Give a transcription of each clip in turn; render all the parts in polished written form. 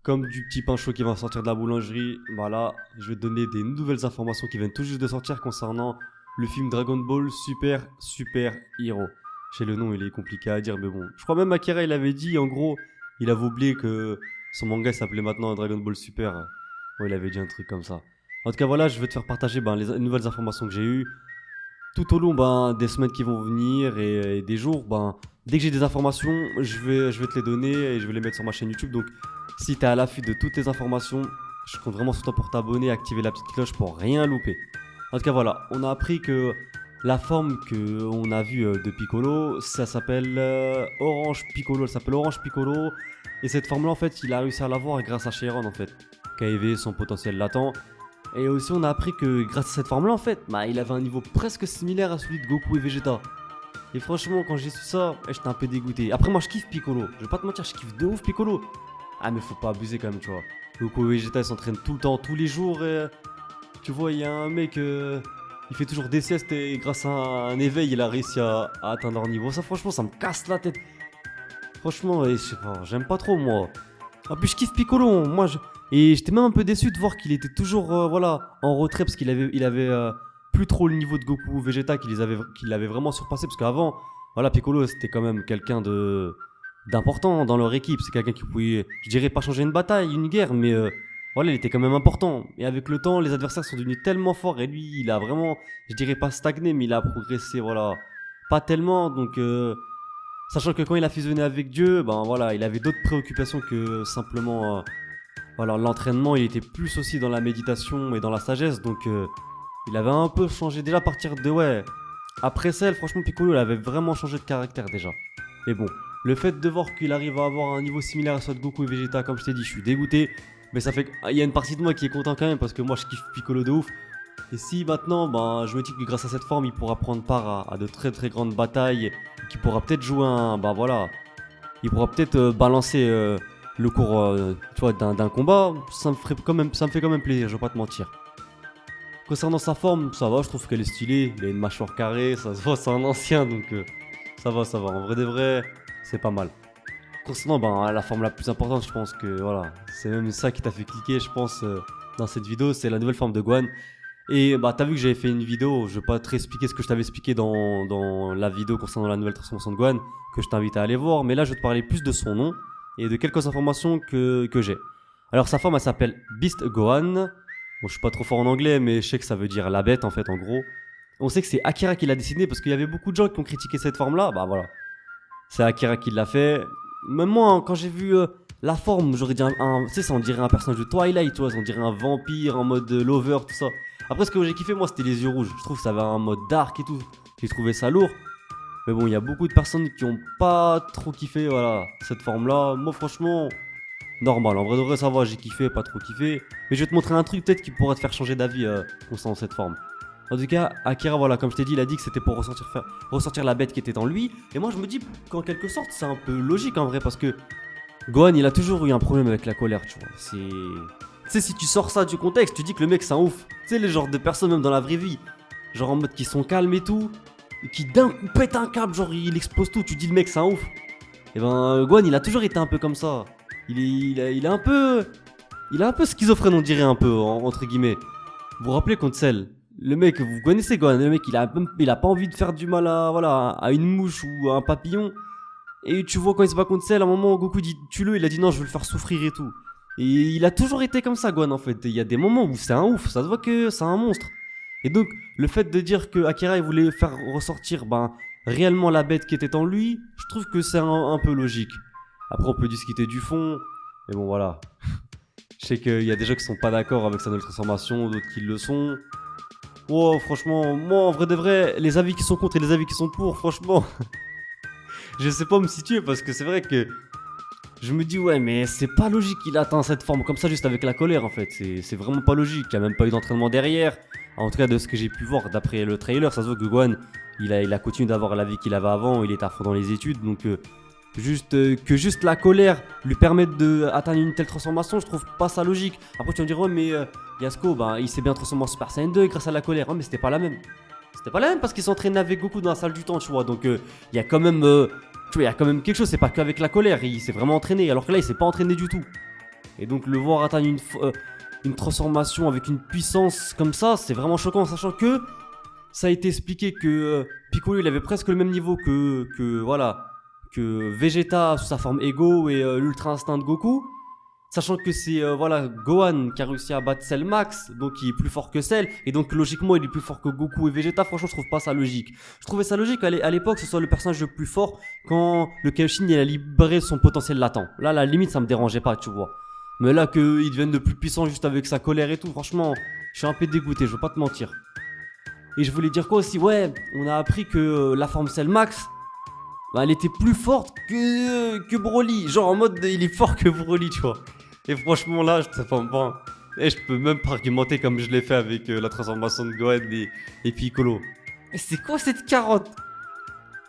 Comme du petit pain chaud qui va sortir de la boulangerie, voilà, je vais te donner des nouvelles informations qui viennent tout juste de sortir concernant le film Dragon Ball Super Hero. Je sais le nom, il est compliqué à dire, mais bon. Je crois même Akira, il avait dit, en gros, il avait oublié que son manga s'appelait maintenant Dragon Ball Super. Ouais, il avait dit un truc comme ça. En tout cas, voilà, je vais te faire partager les nouvelles informations que j'ai eues tout au long des semaines qui vont venir et des jours. Dès que j'ai des informations, je vais te les donner et je vais les mettre sur ma chaîne YouTube. Donc, si tu es à l'affût de toutes les informations, je compte vraiment sur toi pour t'abonner et activer la petite cloche pour rien louper. En tout cas, voilà, on a appris que la forme qu'on a vue de Piccolo, ça s'appelle Orange Piccolo. Elle s'appelle Orange Piccolo. Et cette forme-là, en fait, il a réussi à l'avoir grâce à Shenron, en fait, qui a éveillé son potentiel latent. Et aussi, on a appris que grâce à cette forme-là, en fait, il avait un niveau presque similaire à celui de Goku et Vegeta. Et franchement, quand j'ai su ça, j'étais un peu dégoûté. Après, moi, je kiffe Piccolo. Je vais pas te mentir, je kiffe de ouf Piccolo. Ah, mais faut pas abuser quand même, tu vois. Goku et Vegeta, ils s'entraînent tout le temps, tous les jours. Et, tu vois, il y a un mec, il fait toujours des siestes et grâce à un éveil, il a réussi à atteindre leur niveau. Ça, franchement, ça me casse la tête. Franchement, je sais pas, j'aime pas trop, moi. En plus, je kiffe Piccolo. Et j'étais même un peu déçu de voir qu'il était toujours voilà, en retrait parce qu'il avait plus trop le niveau de Goku ou Vegeta qu'il l'avait vraiment surpassé. Parce qu'avant, voilà, Piccolo, c'était quand même quelqu'un d'important dans leur équipe. C'est quelqu'un qui pouvait, je dirais, pas changer une bataille, une guerre, mais voilà, il était quand même important. Et avec le temps, les adversaires sont devenus tellement forts. Et lui, il a vraiment, je dirais pas stagné, mais il a progressé, voilà, pas tellement. Donc. Sachant que quand il a fusionné avec Dieu, voilà, il avait d'autres préoccupations que simplement voilà, l'entraînement. Il était plus aussi dans la méditation et dans la sagesse, donc il avait un peu changé déjà à partir de ouais. Après Cell, franchement, Piccolo, il avait vraiment changé de caractère déjà. Mais bon, le fait de voir qu'il arrive à avoir un niveau similaire à celui de Goku et Vegeta, comme je t'ai dit, je suis dégoûté. Mais ça fait qu'il y a une partie de moi qui est content quand même parce que moi je kiffe Piccolo de ouf. Et si maintenant, je me dis que grâce à cette forme, il pourra prendre part à de très très grandes batailles, qu'il pourra peut-être jouer voilà, il pourra peut-être balancer le cours, tu vois, d'un combat, ça me fait quand même plaisir, je vais pas te mentir. Concernant sa forme, ça va, je trouve qu'elle est stylée, il a une mâchoire carrée, ça se voit, c'est un ancien, donc ça va, en vrai de vrai, c'est pas mal. Concernant la forme la plus importante, je pense que voilà, c'est même ça qui t'a fait cliquer, je pense, dans cette vidéo, c'est la nouvelle forme de Gohan. Et t'as vu que j'avais fait une vidéo, je vais pas te réexpliquer ce que je t'avais expliqué dans la vidéo concernant la nouvelle transformation de Gohan, que je t'invite à aller voir, mais là je vais te parler plus de son nom et de quelques informations que j'ai. Alors sa forme elle s'appelle Beast Gohan. Bon, je suis pas trop fort en anglais, mais je sais que ça veut dire la bête en fait en gros. On sait que c'est Akira qui l'a dessiné parce qu'il y avait beaucoup de gens qui ont critiqué cette forme là, voilà. C'est Akira qui l'a fait. Même moi, hein, quand j'ai vu la forme, j'aurais dit tu sais, ça on dirait un personnage de Twilight, tu vois, on dirait un vampire en mode lover, tout ça. Après, ce que j'ai kiffé, moi, c'était les yeux rouges. Je trouve que ça avait un mode dark et tout. J'ai trouvé ça lourd. Mais bon, il y a beaucoup de personnes qui ont pas trop kiffé, voilà, cette forme-là. Moi, franchement, normal. En vrai de vrai, ça va, j'ai kiffé, pas trop kiffé. Mais je vais te montrer un truc peut-être qui pourra te faire changer d'avis concernant cette forme. En tout cas, Akira, voilà, comme je t'ai dit, il a dit que c'était pour ressortir la bête qui était en lui. Et moi, je me dis qu'en quelque sorte, c'est un peu logique en vrai, parce que Gohan, il a toujours eu un problème avec la colère, tu vois. Tu sais, si tu sors ça du contexte, tu dis que le mec, c'est un ouf. Tu sais, les genres de personnes, même dans la vraie vie, genre en mode qui sont calmes et tout, et qui d'un coup pètent un câble, genre il explose tout, tu dis le mec, c'est un ouf. Et Gohan, il a toujours été un peu comme ça. Il est un peu. Il est un peu schizophrène, on dirait un peu, entre guillemets. Vous vous rappelez contre Cell, le mec, vous connaissez Gohan, le mec, il a pas envie de faire du mal à une mouche ou à un papillon. Et tu vois quand il se bat contre Cell, à un moment Goku dit tue-le, il a dit non, je veux le faire souffrir et tout. Et il a toujours été comme ça, Gohan, en fait. Il y a des moments où c'est un ouf, ça se voit que c'est un monstre. Et donc, le fait de dire que Akira il voulait faire ressortir réellement la bête qui était en lui, je trouve que c'est un peu logique. Après, on peut discuter du fond, mais bon, voilà. Je sais qu'il y a des gens qui sont pas d'accord avec sa nouvelle transformation, d'autres qui le sont. Oh, franchement, moi, en vrai de vrai, les avis qui sont contre et les avis qui sont pour, franchement, je sais pas où me situer parce que c'est vrai que je me dis ouais mais c'est pas logique qu'il atteint cette forme comme ça juste avec la colère en fait, c'est vraiment pas logique, il y a même pas eu d'entraînement derrière. En tout cas de ce que j'ai pu voir d'après le trailer, ça se voit que Gohan il a continué d'avoir la vie qu'il avait avant, il est à fond dans les études donc que juste la colère lui permette d'atteindre une telle transformation, je trouve pas ça logique. Après tu vas me dire ouais mais Yasuko il s'est bien transformé en Super Saiyan 2 grâce à la colère, ouais, mais c'était pas la même. C'était pas la même parce qu'il s'entraînait avec Goku dans la salle du temps, tu vois, donc il y a quand même tu vois, il y a quand même quelque chose, c'est pas qu'avec la colère, il s'est vraiment entraîné, alors que là il s'est pas entraîné du tout. Et donc le voir atteindre une transformation avec une puissance comme ça, c'est vraiment choquant, sachant que ça a été expliqué que Piccolo il avait presque le même niveau que Vegeta sous sa forme Ego et l'Ultra Instinct de Goku. Sachant que c'est Gohan qui a réussi à battre Cell Max, donc il est plus fort que Cell, et donc logiquement il est plus fort que Goku et Vegeta. Franchement, je trouve pas ça logique. Je trouvais ça logique à l'époque que ce soit le personnage le plus fort quand le Kaioshin il a libéré son potentiel latent. Là, à la limite, ça me dérangeait pas, tu vois. Mais là, qu'il devienne le plus puissant juste avec sa colère et tout, franchement, je suis un peu dégoûté, je veux pas te mentir. Et je voulais dire quoi aussi? Ouais, on a appris que la forme Cell Max, bah, elle était plus forte que Broly. Genre en mode, il est fort que Broly, tu vois. Et franchement, là, je te fais pas. Et je peux même pas argumenter comme je l'ai fait avec la transformation de Gohan et Piccolo. Et c'est quoi cette carotte?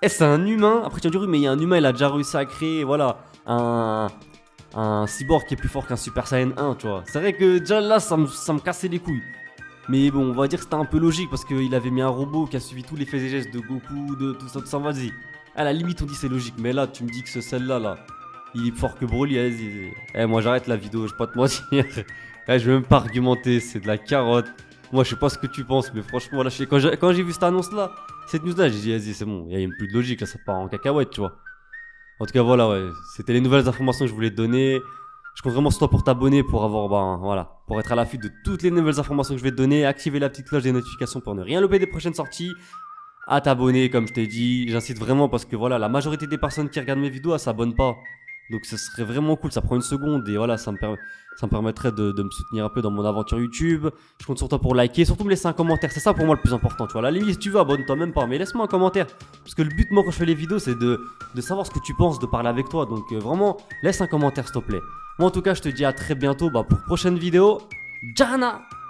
Eh, c'est un humain. Après, tu vas dire, oui, mais il y a un humain, il a déjà réussi à créer, voilà, un cyborg qui est plus fort qu'un Super Saiyan 1, tu vois. C'est vrai que déjà là, ça me cassait les couilles. Mais bon, on va dire que c'était un peu logique parce qu'il avait mis un robot qui a suivi tous les faits et gestes de Goku, de tout ça, vas-y. À la limite, on dit c'est logique, mais là, tu me dis que ce celle-là, là, il est plus fort que Broly, vas-y. Eh, moi, j'arrête la vidéo, je vais pas te mentir. Eh, je vais même pas argumenter, c'est de la carotte. Moi, je sais pas ce que tu penses, mais franchement, là, quand j'ai vu cette annonce-là, cette news-là, j'ai dit, vas-y, c'est bon, il y a plus de logique, là, ça part en cacahuète, tu vois. En tout cas, voilà, ouais, c'était les nouvelles informations que je voulais te donner. Je compte vraiment sur toi pour t'abonner, pour avoir, voilà, pour être à l'affût de toutes les nouvelles informations que je vais te donner, activer la petite cloche des notifications pour ne rien louper des prochaines sorties, à t'abonner, comme je t'ai dit. J'incite vraiment parce que voilà, la majorité des personnes qui regardent mes vidéos, elles s'abonnent pas. Donc ce serait vraiment cool, ça prend une seconde et voilà, ça me permettrait de me soutenir un peu dans mon aventure YouTube. Je compte sur toi pour liker, surtout me laisser un commentaire, c'est ça pour moi le plus important, tu vois. À la limite, si tu veux, abonne-toi même pas, mais laisse-moi un commentaire. Parce que le but, moi, quand je fais les vidéos, c'est de savoir ce que tu penses, de parler avec toi. Donc vraiment, laisse un commentaire, s'il te plaît. Moi, en tout cas, je te dis à très bientôt pour prochaine vidéo. Jana!